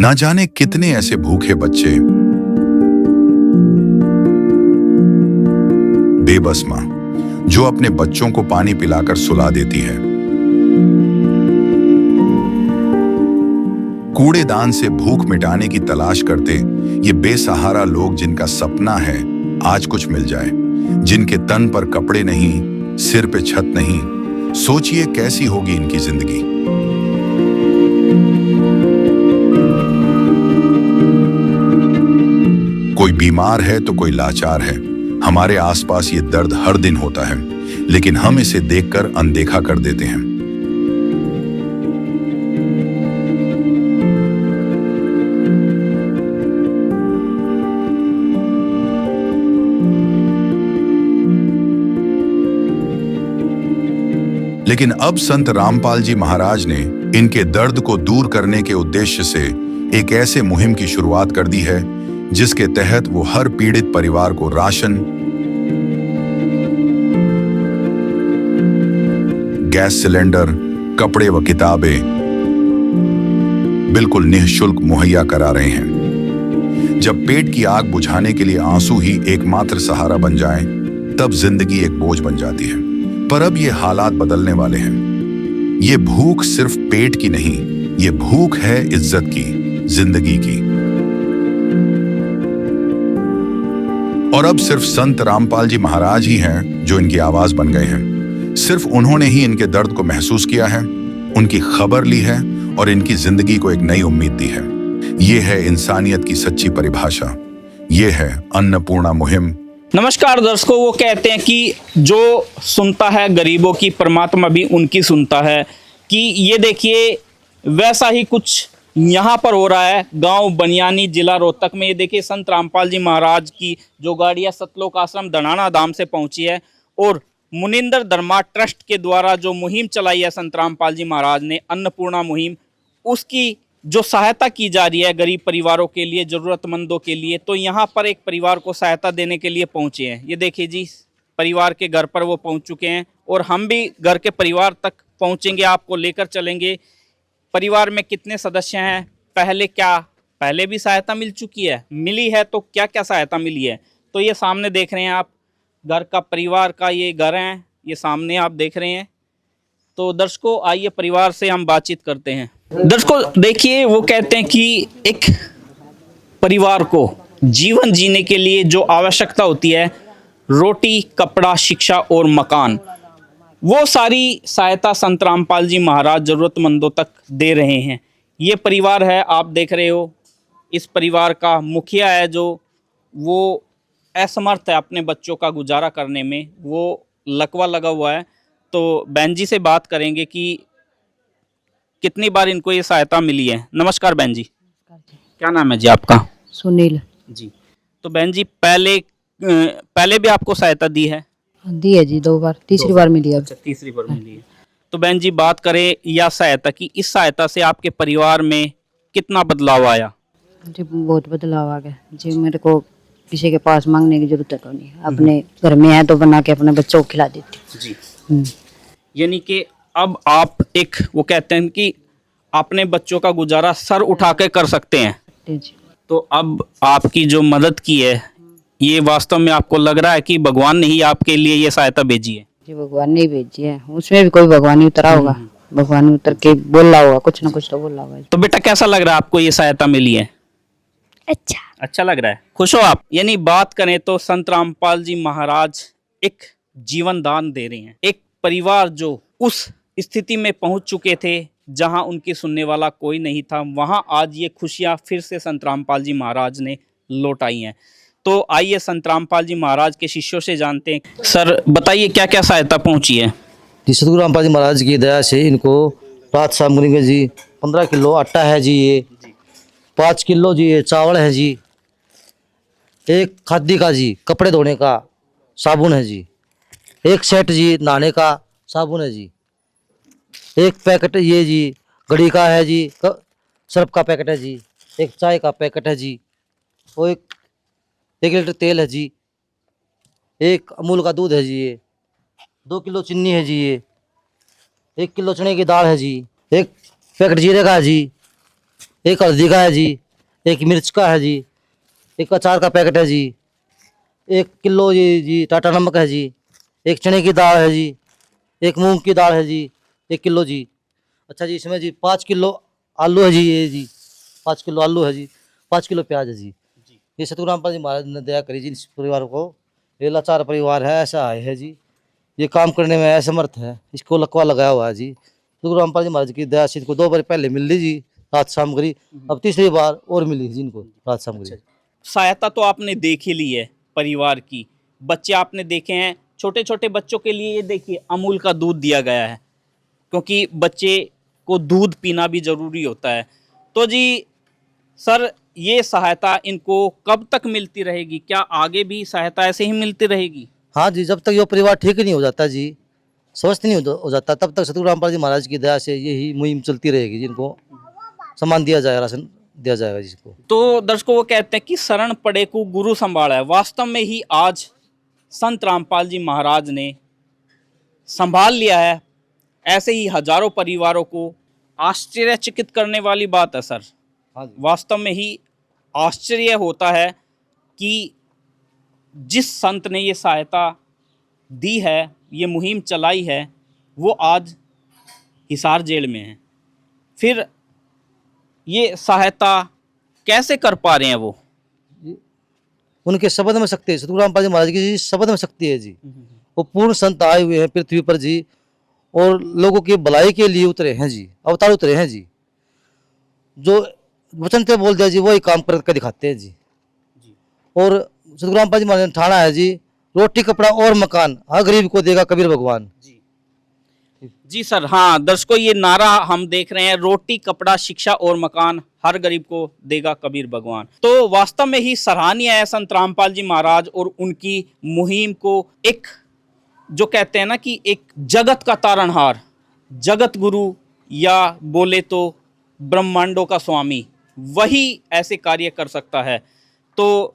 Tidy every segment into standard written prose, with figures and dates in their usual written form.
ना जाने कितने ऐसे भूखे बच्चे, बेबस मां जो अपने बच्चों को पानी पिलाकर सुला देती है। कूड़ेदान से भूख मिटाने की तलाश करते ये बेसहारा लोग जिनका सपना है आज कुछ मिल जाए, जिनके तन पर कपड़े नहीं, सिर पे छत नहीं, सोचिए कैसी होगी इनकी जिंदगी। कोई बीमार है तो कोई लाचार है। हमारे आसपास ये दर्द हर दिन होता है, लेकिन हम इसे देखकर अनदेखा कर देते हैं। लेकिन अब संत रामपाल जी महाराज ने इनके दर्द को दूर करने के उद्देश्य से एक ऐसे मुहिम की शुरुआत कर दी है जिसके तहत वो हर पीड़ित परिवार को राशन, गैस सिलेंडर, कपड़े व किताबें बिल्कुल निःशुल्क मुहैया करा रहे हैं। जब पेट की आग बुझाने के लिए आंसू ही एकमात्र सहारा बन जाएं, तब जिंदगी एक बोझ बन जाती है। पर अब ये हालात बदलने वाले हैं। ये भूख सिर्फ पेट की नहीं, ये भूख है इज्जत की, जिंदगी की। और अब सिर्फ संत रामपाल जी महाराज ही हैं जो इनकी आवाज बन गए हैं। सिर्फ उन्होंने ही इनके दर्द को महसूस किया है, उनकी खबर ली है और इनकी जिंदगी को एक नई उम्मीद दी है। ये है इंसानियत की सच्ची परिभाषा। ये है अन्नपूर्णा मुहिम। नमस्कार दर्शकों, वो कहते हैं कि जो सुनता है गरीबों की, परमात्मा भी उनकी सुनता है। कि ये देखिए वैसा ही कुछ यहाँ पर हो रहा है गांव बनियानी, जिला रोहतक में। ये देखिए संत रामपाल जी महाराज की जो गाड़ियाँ सतलोक आश्रम धनाना धाम से पहुँची है और मुनिंदर धर्मा ट्रस्ट के द्वारा जो मुहिम चलाई है संत रामपाल जी महाराज ने, अन्नपूर्णा मुहिम, उसकी जो सहायता की जा रही है गरीब परिवारों के लिए, ज़रूरतमंदों के लिए। तो यहाँ पर एक परिवार को सहायता देने के लिए पहुँचे हैं। ये देखिए जी, परिवार के घर पर वो पहुँच चुके हैं और हम भी घर के परिवार तक पहुँचेंगे, आपको लेकर चलेंगे। परिवार में कितने सदस्य हैं, पहले भी सहायता मिल चुकी है, मिली है तो क्या क्या सहायता मिली है। तो ये सामने देख रहे हैं आप, घर का परिवार का ये घर है, ये सामने आप देख रहे हैं। तो दर्शकों आइए परिवार से हम बातचीत करते हैं। दर्शकों देखिए, वो कहते हैं कि एक परिवार को जीवन जीने के लिए जो आवश्यकता होती है, रोटी, कपड़ा, शिक्षा और मकान, वो सारी सहायता संत रामपाल जी महाराज ज़रूरतमंदों तक दे रहे हैं। ये परिवार है, आप देख रहे हो, इस परिवार का मुखिया है जो वो असमर्थ है अपने बच्चों का गुजारा करने में, वो लकवा लगा हुआ है। तो बहन जी से बात करेंगे कि कितनी बार इनको ये सहायता मिली है। नमस्कार बहन जी, क्या नाम है जी आपका? सुनील जी। तो बहन जी पहले भी आपको सहायता दी है? दी है जी, 2 बार, तीसरी बार मिली अब। अच्छा, तीसरी बार मिली है। तो बहन जी बात करें या सहायता की, इस सहायता से आपके परिवार में कितना बदलाव आया? जी बहुत बदलाव आ गया जी। मेरे को किसी के पास मांगने की जरूरत तो नहीं, अपने घर में है तो बना के अपने बच्चों को खिला देती जी। यानी कि अब आप एक, वो कहते हैं कि अपने बच्चों का गुजारा सर उठा के कर सकते हैं। जी। तो अब आपकी जो मदद की है, ये वास्तव में आपको लग रहा है कि भगवान ने ही आपके लिए ये सहायता भेजी है? जी भगवान ने ही भेजी है, उसमें भी कोई भगवान ही उतरा होगा, भगवान उतर के बोला होगा, कुछ ना कुछ तो बोला होगा। तो बेटा कैसा लग रहा है आपको ये सहायता मिली है? अच्छा लग रहा है, खुश हो आप? यानी बात करें तो संत रामपाल जी महाराज एक जीवन दान दे रहे हैं। एक परिवार जो उस स्थिति में पहुंच चुके थे जहां उनकी सुनने वाला कोई नहीं था, वहां आज ये खुशियां फिर से संत रामपाल जी महाराज ने लौटाई हैं। तो आइए संत रामपाल जी महाराज के शिष्यों से जानते हैं। सर बताइए क्या क्या सहायता पहुंची है? जी सतगुरु रामपाल जी महाराज की दया से इनको रात शाम मिलेंगे जी। 15 किलो आटा है जी, ये 5 किलो जी ये चावल है जी, एक खादी का जी कपड़े धोने का साबुन है जी, एक सेट जी नहाने का साबुन है जी, एक पैकेट ये जी घड़ी का है जी, सर्फ का पैकेट है जी, एक चाय का पैकेट है जी, और एक लीटर तेल है जी, एक अमूल का दूध है जी, ये 2 किलो चीनी है जी, ये 1 किलो चने की दाल है जी, एक पैकेट जीरे का है जी, एक हल्दी का है जी, एक मिर्च का है जी, एक अचार का पैकेट है जी, 1 किलो जी टाटा नमक है जी, एक चने की दाल है जी, एक मूंग की दाल है जी, 1 किलो जी। अच्छा जी, इसमें जी 5 किलो आलू है जी, ये जी 5 किलो आलू है जी, 5 किलो प्याज है जी। ये सतगुरु रामपाल जी महाराज ने दया करी जी इस परिवार को। ये लाचार परिवार है, ऐसा है जी, ये काम करने में असमर्थ है, इसको लकवा लगाया हुआ है जी। सतगुरु रामपाल जी महाराज की दया से इनको 2 बार पहले मिल ली जी रात सामग्री, अब तीसरी बार और मिली जी इनको रात सामग्री। सहायता तो आपने देख ही ली है परिवार की, बच्चे आपने देखे हैं, छोटे छोटे बच्चों के लिए ये देखिए अमूल का दूध दिया गया है, क्योंकि बच्चे को दूध पीना भी ज़रूरी होता है। तो जी सर, ये सहायता इनको कब तक मिलती रहेगी? क्या आगे भी सहायता ऐसे ही मिलती रहेगी? हाँ जी, जब तक ये परिवार ठीक नहीं हो जाता जी, स्वस्थ नहीं हो जाता, तब तक सतगुरु रामपाल जी महाराज की दया से यही मुहिम चलती रहेगी, जिनको सामान दिया जाएगा, राशन दिया जाएगा जिसको। तो दर्शकों, वो कहते हैं कि शरण पड़े को गुरु संभाला है। वास्तव में ही आज संत रामपाल जी महाराज ने संभाल लिया है। ऐसे ही हजारों परिवारों को आश्चर्यचकित करने वाली बात है सर। हाँ जी, वास्तव में ही आश्चर्य होता है कि जिस संत ने ये सहायता दी है, ये मुहिम चलाई है, वो आज हिसार जेल में है। फिर ये सहायता कैसे कर पा रहे हैं वो? उनके शब्द में शक्ति है, सतगुरु रामपाल जी महाराज की शब्द में शक्ति है जी। वो पूर्ण संत आए हुए हैं पृथ्वी पर जी, और लोगों की भलाई के लिए उतरे हैं जी, अवतार उतरे हैं जी। जो वचन से बोल दिया जी, वही काम करके दिखाते हैं जी। और सतगुरु रामपाल जी महाराज ने ठाना है जी, रोटी कपड़ा और मकान हर गरीब को देगा कबीर भगवान। जी सर, हाँ दर्शकों, ये नारा हम देख रहे हैं, रोटी कपड़ा शिक्षा और मकान हर गरीब को देगा कबीर भगवान। तो वास्तव में ही सराहनीय है संत रामपाल जी महाराज और उनकी मुहिम को। एक जो कहते हैं ना कि एक जगत का तारणहार, जगत गुरु या बोले तो ब्रह्मांडों का स्वामी, वही ऐसे कार्य कर सकता है। तो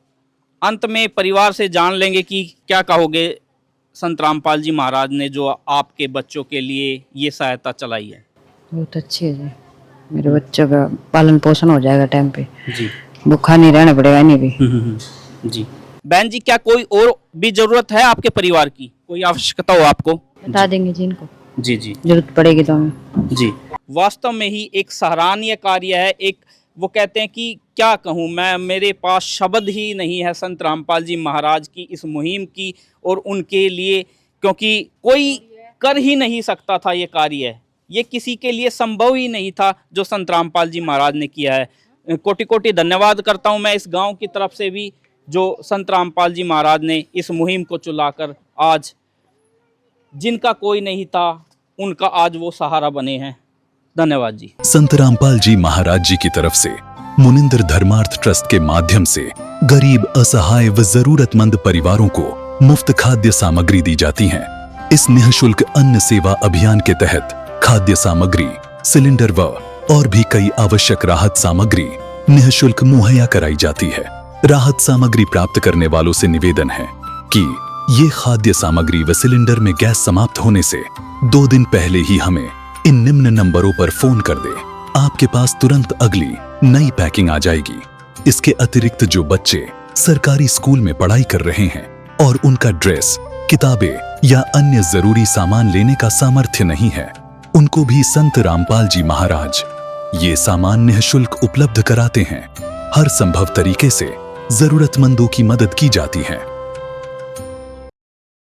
अंत में परिवार से जान लेंगे कि क्या कहोगे संत रामपाल जी महाराज ने जो आपके बच्चों के लिए ये सहायता चलाई है। बहुत अच्छी है जी, मेरे बच्चों का पालन पोषण हो जाएगा टाइम पे जी, भूखा नहीं रहना पड़ेगा नहीं भी। जी। बहन जी, क्या कोई और भी जरूरत है आपके परिवार की, कोई आवश्यकता हो आपको? बता देंगे जी इनको, जी जी जरूरत पड़ेगी तो हमें। जी। वास्तव में ही एक सराहनीय कार्य है। एक वो कहते हैं कि क्या कहूँ मैं, मेरे पास शब्द ही नहीं है संत रामपाल जी महाराज की इस मुहिम की और उनके लिए, क्योंकि कोई कर ही नहीं सकता था ये कार्य, ये किसी के लिए संभव ही नहीं था जो संत रामपाल जी महाराज ने किया है। कोटि कोटि धन्यवाद करता हूँ मैं इस गांव की तरफ से भी, जो संत रामपाल जी महाराज ने इस मुहिम को चलाकर आज जिनका कोई नहीं था उनका आज वो सहारा बने हैं। धन्यवाद जी। संत रामपाल जी महाराज जी की तरफ से मुनिंदर धर्मार्थ ट्रस्ट के माध्यम से गरीब, असहाय व जरूरतमंद परिवारों को मुफ्त खाद्य सामग्री दी जाती है। इस निःशुल्क अन्न सेवा अभियान के तहत खाद्य सामग्री, सिलेंडर व और भी कई आवश्यक राहत सामग्री निःशुल्क मुहैया कराई जाती है। राहत सामग्री प्राप्त करने वालों से निवेदन है कि ये खाद्य सामग्री व सिलेंडर में गैस समाप्त होने से 2 दिन पहले ही हमें इन निम्न नंबरों पर फोन कर दे। आपके पास तुरंत अगली नई पैकिंग आ जाएगी। इसके अतिरिक्त जो बच्चे सरकारी स्कूल में पढ़ाई कर रहे हैं और उनका ड्रेस, किताबें या अन्य जरूरी सामान लेने का सामर्थ्य नहीं है, उनको भी संत रामपाल जी महाराज ये सामान निःशुल्क उपलब्ध कराते हैं। हर संभव तरीके से जरूरतमंदों की मदद की जाती है।